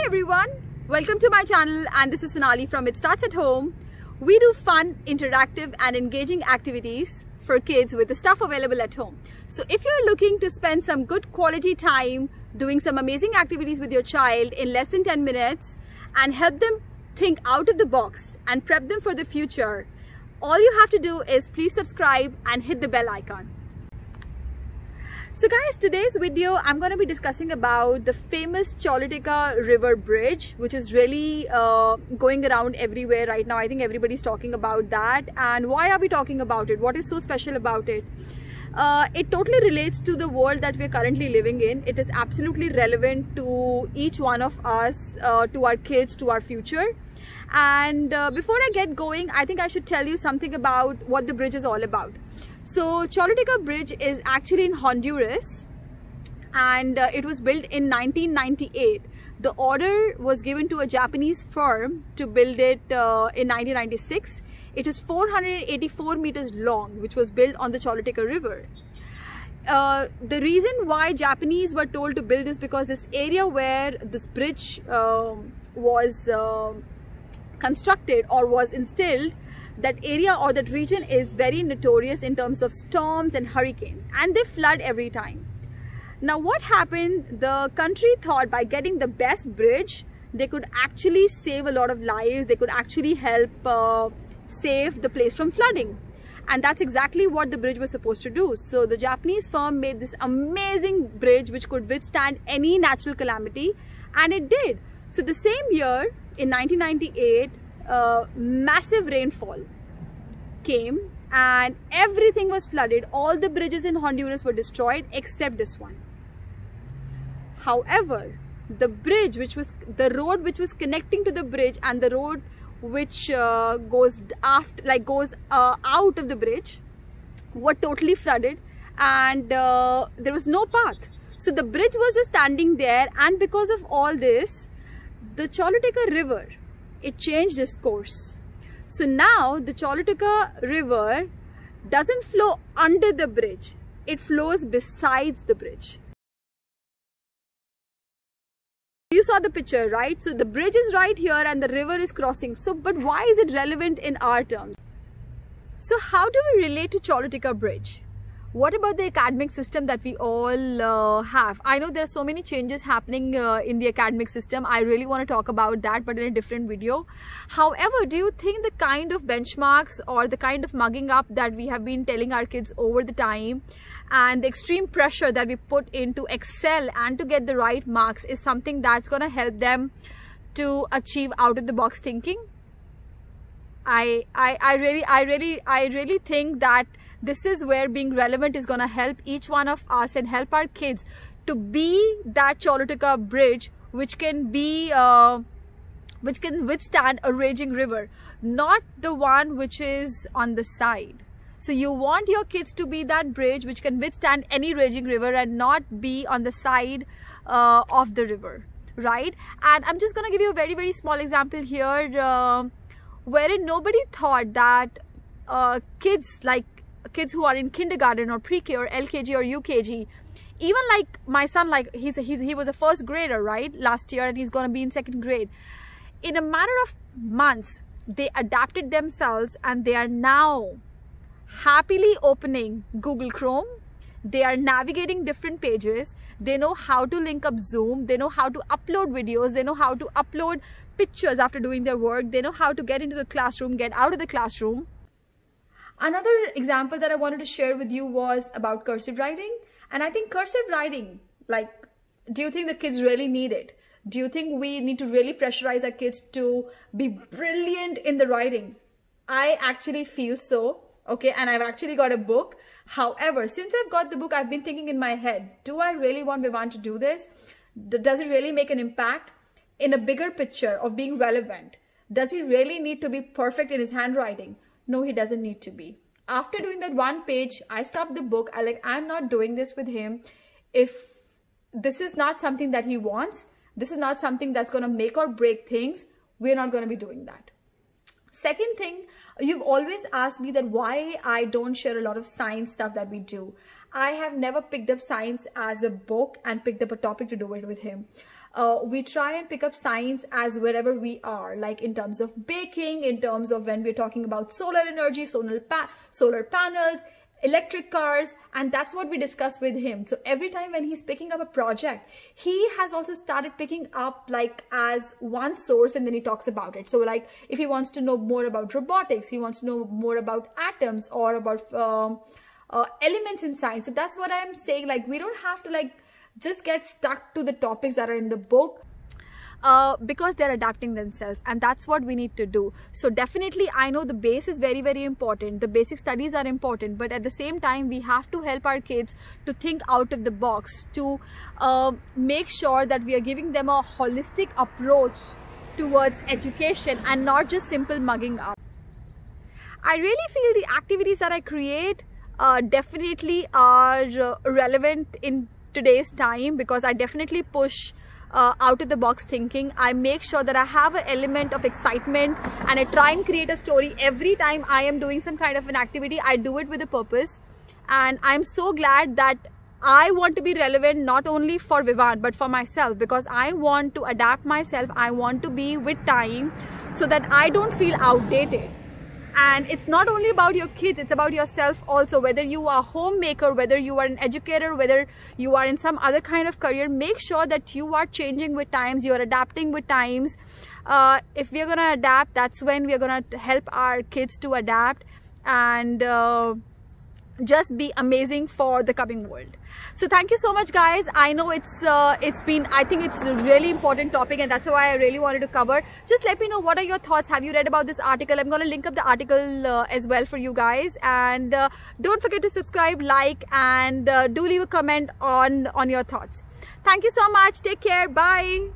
everyone, welcome to my channel, and this is Sonali from It Starts at Home. We do fun, interactive and engaging activities for kids with the stuff available at home. So if you're looking to spend some good quality time doing some amazing activities with your child in less than 10 minutes and help them think out of the box and prep them for the future, all you have to do is please subscribe and hit the bell icon. So guys, today's video I'm going to be discussing about the famous Choluteca River Bridge, which is really going around everywhere right now. I think everybody's talking about that. And why are we talking about it? What is so special about it? It totally relates to the world that we're currently living in. It is absolutely relevant to each one of us, to our kids, to our future. And before I get going, I think I should tell you something about what the bridge is all about. So Choluteca Bridge is actually in Honduras, and it was built in 1998. The order was given to a Japanese firm to build it in 1996. It is 484 meters long, which was built on the Choluteca River. The reason why Japanese were told to build this because this area where this bridge was constructed or was installed, that area or that region is very notorious in terms of storms and hurricanes, and they flood every time. Now what happened, the country thought by getting the best bridge they could actually save a lot of lives, they could actually help save the place from flooding, and that's exactly what the bridge was supposed to do. So the Japanese firm made this amazing bridge which could withstand any natural calamity, and it did. So the same year in 1998, massive rainfall came and everything was flooded. All the bridges in Honduras were destroyed except this one. However, the bridge which was the road which was connecting to the bridge and the road which goes out of the bridge were totally flooded, and there was no path. So the bridge was just standing there, and because of all this, the Choluteca River, it changed its course. So now the Choluteca River doesn't flow under the bridge, it flows besides the bridge. You saw the picture, right? So the bridge is right here and the river is crossing. So but why is it relevant in our terms? So how do we relate to Choluteca Bridge? What about the academic system that we all have? I know there are so many changes happening in the academic system. I really want to talk about that, but in a different video. However, do you think the kind of benchmarks or the kind of mugging up that we have been telling our kids over the time and the extreme pressure that we put in to excel and to get the right marks is something that's going to help them to achieve out of the box thinking? I really think that this is where being relevant is going to help each one of us and help our kids to be that Choluteca Bridge which can be which can withstand a raging river, not the one which is on the side. So you want your kids to be that bridge which can withstand any raging river and not be on the side of the river, right? And I'm just going to give you a very, very small example here wherein nobody thought that kids who are in kindergarten or pre-K or LKG or UKG, even like my son, like he was a first grader, right, last year, and he's going to be in second grade. In a matter of months, they adapted themselves and they are now happily opening Google Chrome. They are navigating different pages. They know how to link up Zoom. They know how to upload videos. They know how to upload pictures after doing their work. They know how to get into the classroom, get out of the classroom. Another example that I wanted to share with you was about cursive writing. And I think cursive writing, like, do you think the kids really need it? Do you think we need to really pressurize our kids to be brilliant in the writing? I actually feel so, okay, and I've actually got a book. However, since I've got the book, I've been thinking in my head, do I really want Vivaan to do this? Does it really make an impact in a bigger picture of being relevant? Does he really need to be perfect in his handwriting? No, he doesn't need to be. After doing that one page, I stopped the book. I'm not doing this with him. If this is not something that he wants, this is not something that's going to make or break things, we're not going to be doing that. Second thing, you've always asked me that why I don't share a lot of science stuff that we do. I have never picked up science as a book and picked up a topic to do it with him. We try and pick up science as wherever we are, like in terms of baking, in terms of when we're talking about solar energy, solar panels, electric cars, and that's what we discuss with him. So every time when he's picking up a project, he has also started picking up like as one source, and then he talks about it. So like if he wants to know more about robotics, he wants to know more about atoms or about elements in science. So that's what I'm saying, like we don't have to like just get stuck to the topics that are in the book, because they're adapting themselves, and that's what we need to do. So definitely I know the base is very, very important. The basic studies are important, but at the same time we have to help our kids to think out of the box, to make sure that we are giving them a holistic approach towards education and not just simple mugging up. I really feel the activities that I create definitely are relevant in today's time, because I definitely push out of the box thinking. I make sure that I have an element of excitement, and I try and create a story every time I am doing some kind of an activity. I do it with a purpose, and I'm so glad that I want to be relevant not only for Vivaan but for myself, because I want to adapt myself. I want to be with time so that I don't feel outdated. And it's not only about your kids, it's about yourself also. Whether you are a homemaker, whether you are an educator, whether you are in some other kind of career, make sure that you are changing with times, you are adapting with times. If we're gonna adapt, that's when we're gonna help our kids to adapt and just be amazing for the coming world. So thank you so much, guys. I know I think it's a really important topic, and that's why I really wanted to cover. Just let me know, what are your thoughts? Have you read about this article? I'm going to link up the article as well for you guys. And don't forget to subscribe, like, and do leave a comment on your thoughts. Thank you so much. Take care. Bye.